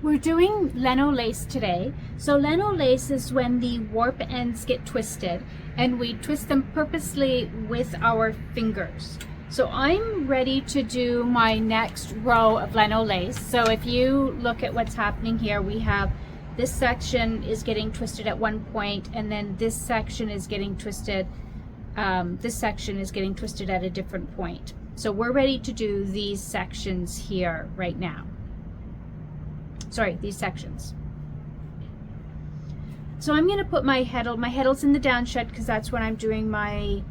We're doing Leno Lace today. So Leno Lace is when the warp ends get twisted, and we twist them purposely with our fingers. So I'm ready to do my next row of Leno Lace. So if you look at what's happening here, we have this section is getting twisted at one point, and then this section is getting twisted. This section is getting twisted at a different point. So we're ready to do these sections here right now. Sorry, these sections. So I'm going to put my heddle's in the downshed because that's when I'm doing my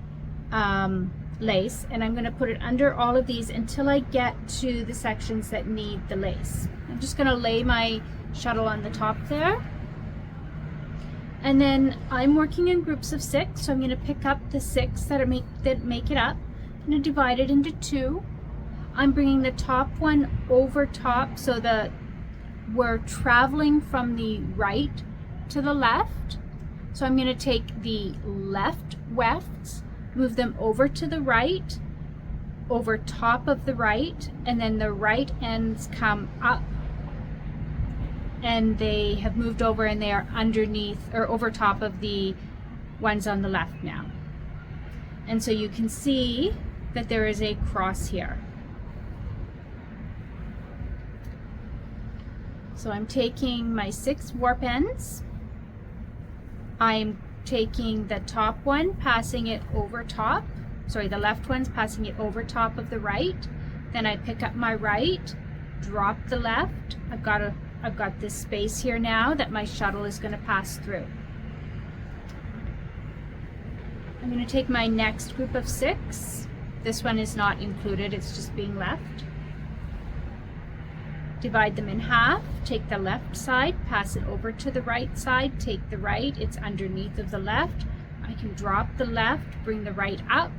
lace, and I'm going to put it under all of these until I get to the sections that need the lace. I'm just going to lay my shuttle on the top there, and then I'm working in groups of 6, so I'm going to pick up the 6 that make it up. I'm going to divide it into 2. I'm bringing the top one over top so that we're traveling from the right to the left. So I'm going to take the left wefts, move them over to the right, over top of the right, and then the right ends come up, and they have moved over and they are underneath or over top of the ones on the left now. And so you can see that there is a cross here. So I'm taking my 6 warp ends. I'm taking the top one, passing it over top. Sorry, the left one's passing it over top of the right. Then I pick up my right, drop the left. I've got this space here now that my shuttle is going to pass through. I'm going to take my next group of 6. This one is not included, it's just being left. Divide them in half, take the left side, pass it over to the right side, take the right, it's underneath of the left. I can drop the left, bring the right up,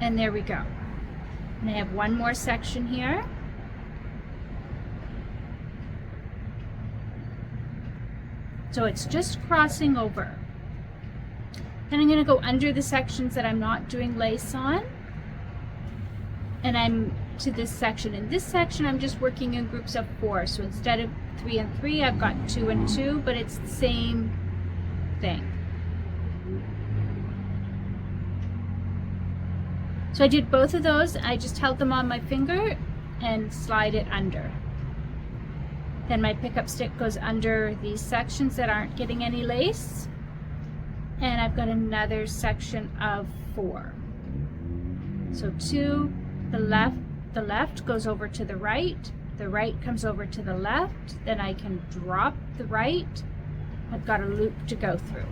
and there we go. And I have one more section here. So it's just crossing over. Then I'm going to go under the sections that I'm not doing lace on, and I'm to this section. In this section I'm just working in groups of 4, so instead of 3 and 3 I've got 2 and 2, but it's the same thing. So I did both of those. I just held them on my finger and slide it under. Then my pickup stick goes under these sections that aren't getting any lace, and I've got another section of 4. So 2, the left goes over to the right comes over to the left, then I can drop the right. I've got a loop to go through.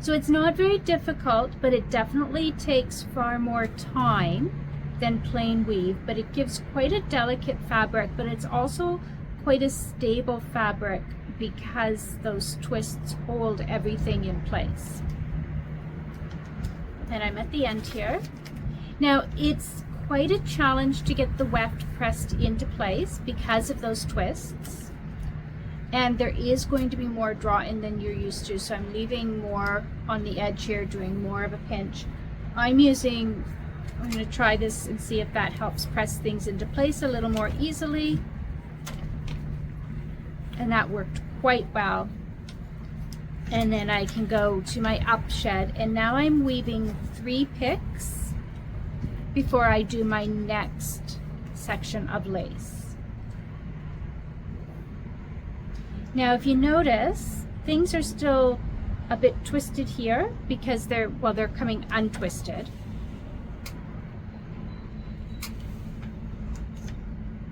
So it's not very difficult, but it definitely takes far more time than plain weave, but it gives quite a delicate fabric, but it's also quite a stable fabric because those twists hold everything in place. And I'm at the end here. Now it's quite a challenge to get the weft pressed into place because of those twists, and there is going to be more draw in than you're used to, so I'm leaving more on the edge here, doing more of a pinch. I'm going to try this and see if that helps press things into place a little more easily. And that worked quite well. And then I can go to my up shed, and now I'm weaving 3 picks before I do my next section of lace. Now if you notice, things are still a bit twisted here because they're coming untwisted.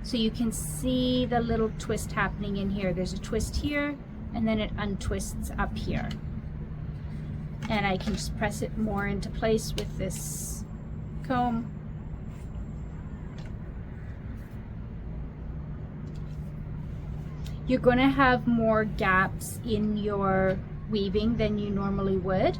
So you can see the little twist happening in here. There's a twist here, and then it untwists up here. And I can just press it more into place with this comb. You're going to have more gaps in your weaving than you normally would.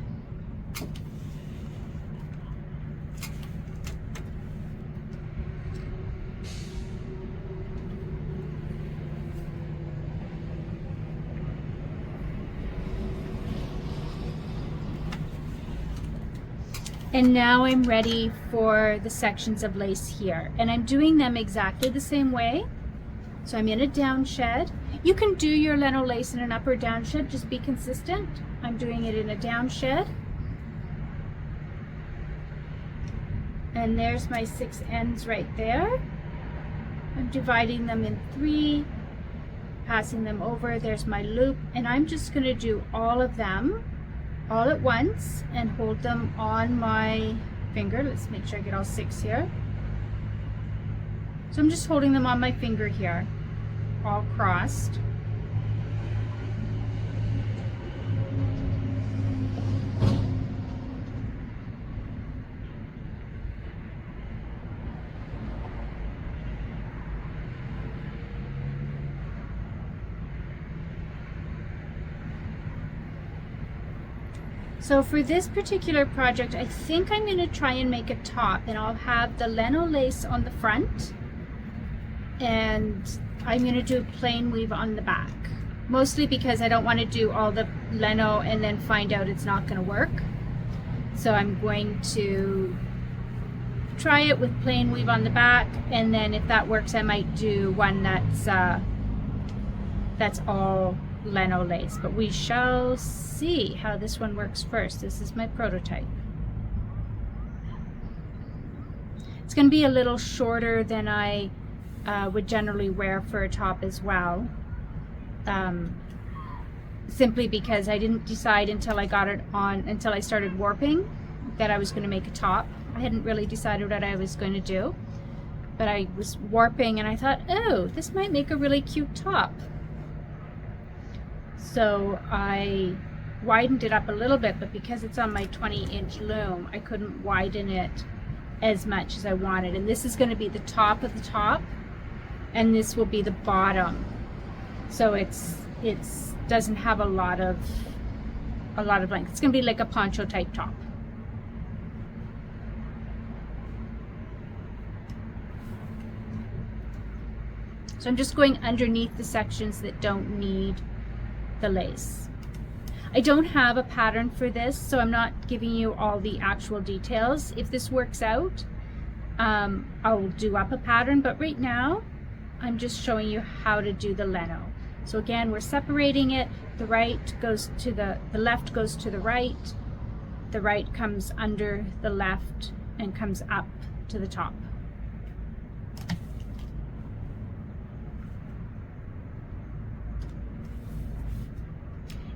And now I'm ready for the sections of lace here. And I'm doing them exactly the same way. So I'm in a down shed. You can do your Leno lace in an up or down shed, just be consistent. I'm doing it in a down shed. And there's my 6 ends right there. I'm dividing them in 3, passing them over. There's my loop, and I'm just going to do all of them all at once and hold them on my finger. Let's make sure I get all 6 here. So I'm just holding them on my finger here, all crossed. So for this particular project, I think I'm going to try and make a top, and I'll have the Leno lace on the front, and I'm going to do plain weave on the back, mostly because I don't want to do all the Leno and then find out it's not going to work. So I'm going to try it with plain weave on the back, and then if that works, I might do one that's all Leno lace, but we shall see how this one works first. This is my prototype. It's going to be a little shorter than I would generally wear for a top as well, simply because I didn't decide until I got it on, until I started warping, that I was going to make a top. I hadn't really decided what I was going to do, but I was warping and I thought, oh, this might make a really cute top. So I widened it up a little bit, but because it's on my 20-inch loom, I couldn't widen it as much as I wanted. And this is going to be the top of the top, and this will be the bottom. So it doesn't have a lot of length. It's going to be like a poncho type top. So I'm just going underneath the sections that don't need the lace. I don't have a pattern for this, so I'm not giving you all the actual details. If this works out, I'll do up a pattern, but right now I'm just showing you how to do the Leno. So again, we're separating it. The right goes to the left goes to the right comes under the left and comes up to the top.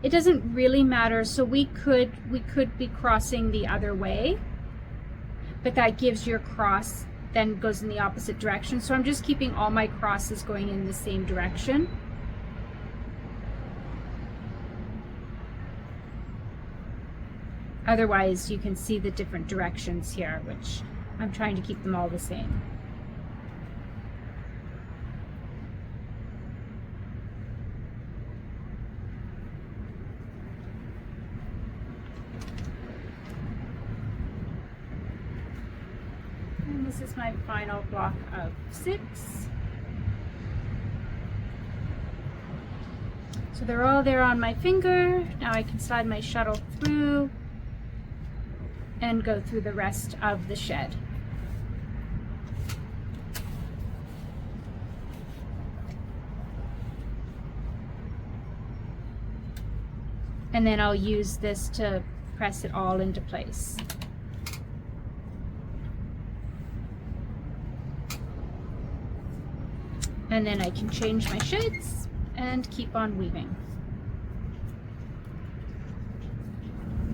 It doesn't really matter, so we could be crossing the other way, but that gives your cross then goes in the opposite direction. So I'm just keeping all my crosses going in the same direction. Otherwise you can see the different directions here, which I'm trying to keep them all the same. This is my final block of 6. So they're all there on my finger. Now I can slide my shuttle through and go through the rest of the shed. And then I'll use this to press it all into place. And then I can change my shades and keep on weaving.